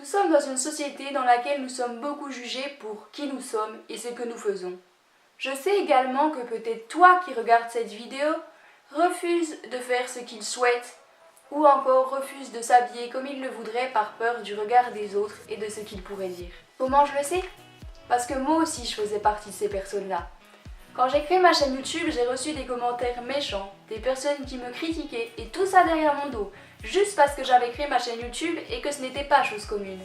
sommes dans une société dans laquelle nous sommes beaucoup jugés pour qui nous sommes et ce que nous faisons. Je sais également que peut-être toi qui regardes cette vidéo refuse de faire ce qu'il souhaite ou encore refuse de s'habiller comme il le voudrait par peur du regard des autres et de ce qu'ils pourraient dire. Comment je le sais? Parce que moi aussi je faisais partie de ces personnes-là. Quand j'ai créé ma chaîne YouTube, j'ai reçu des commentaires méchants, des personnes qui me critiquaient et tout ça derrière mon dos, juste parce que j'avais créé ma chaîne YouTube et que ce n'était pas chose commune.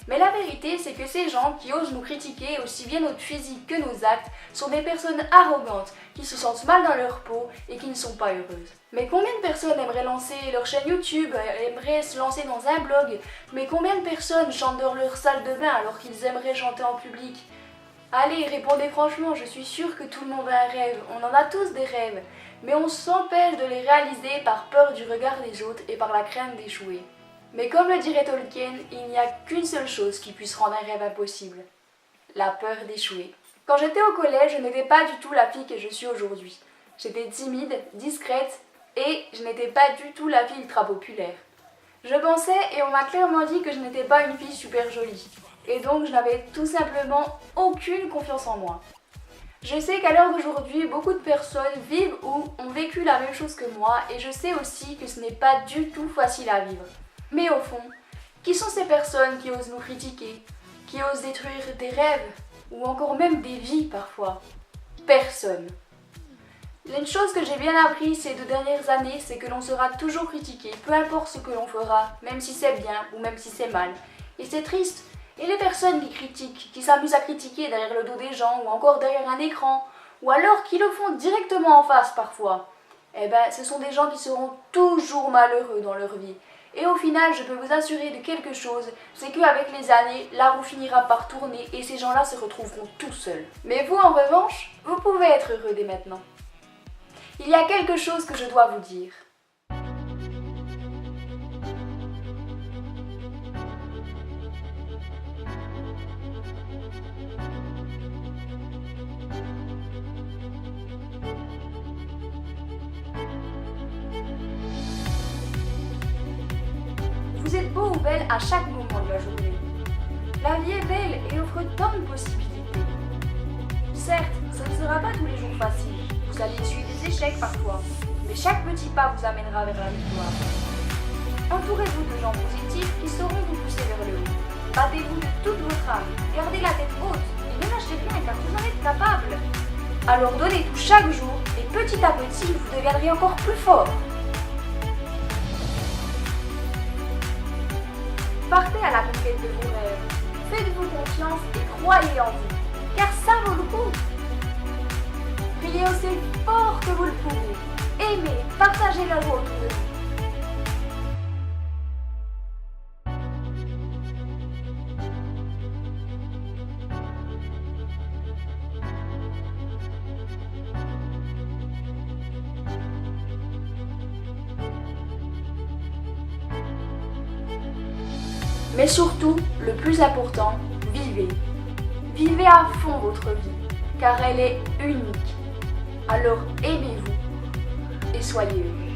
Mais la vérité, c'est que ces gens qui osent nous critiquer aussi bien notre physique que nos actes sont des personnes arrogantes, qui se sentent mal dans leur peau et qui ne sont pas heureuses. Mais combien de personnes aimeraient lancer leur chaîne YouTube, aimeraient se lancer dans un blog? Mais combien de personnes chantent dans leur salle de bain alors qu'ils aimeraient chanter en public? Allez, répondez franchement, je suis sûre que tout le monde a un rêve, on en a tous des rêves, mais on s'empêche de les réaliser par peur du regard des autres et par la crainte d'échouer. Mais comme le dirait Tolkien, il n'y a qu'une seule chose qui puisse rendre un rêve impossible, la peur d'échouer. Quand j'étais au collège, je n'étais pas du tout la fille que je suis aujourd'hui. J'étais timide, discrète et je n'étais pas du tout la fille ultra populaire. Je pensais et on m'a clairement dit que je n'étais pas une fille super jolie. Et donc je n'avais tout simplement aucune confiance en moi. Je sais qu'à l'heure d'aujourd'hui, beaucoup de personnes vivent ou ont vécu la même chose que moi et je sais aussi que ce n'est pas du tout facile à vivre. Mais au fond, qui sont ces personnes qui osent nous critiquer, qui osent détruire des rêves ou encore même des vies parfois? Personne. Une chose que j'ai bien appris ces 2 dernières années, c'est que l'on sera toujours critiqué, peu importe ce que l'on fera, même si c'est bien ou même si c'est mal. Et c'est triste. Et les personnes qui critiquent, qui s'amusent à critiquer derrière le dos des gens ou encore derrière un écran, ou alors qui le font directement en face parfois, eh ben ce sont des gens qui seront toujours malheureux dans leur vie. Et au final, je peux vous assurer de quelque chose, c'est qu'avec les années, la roue finira par tourner et ces gens-là se retrouveront tout seuls. Mais vous, en revanche, vous pouvez être heureux dès maintenant. Il y a quelque chose que je dois vous dire. Vous êtes beau ou belle à chaque moment de la journée. La vie est belle et offre tant de possibilités. Certes, ça ne sera pas tous les jours facile. Vous allez essuyer des échecs parfois, mais chaque petit pas vous amènera vers la victoire. Entourez-vous de gens positifs qui sauront vous pousser vers le haut. Battez-vous de toute votre âme, gardez la tête haute et ne lâchez rien car vous en êtes capable. Alors donnez tout chaque jour et petit à petit vous deviendrez encore plus fort. Partez à la conquête de vos rêves, faites-vous confiance et croyez en vous, car ça vaut le coup. Criez aussi fort que vous le pouvez, aimez, partagez la joie autour de vous. Mais surtout, le plus important, vivez. Vivez à fond votre vie, car elle est unique. Alors aimez-vous et soyez heureux.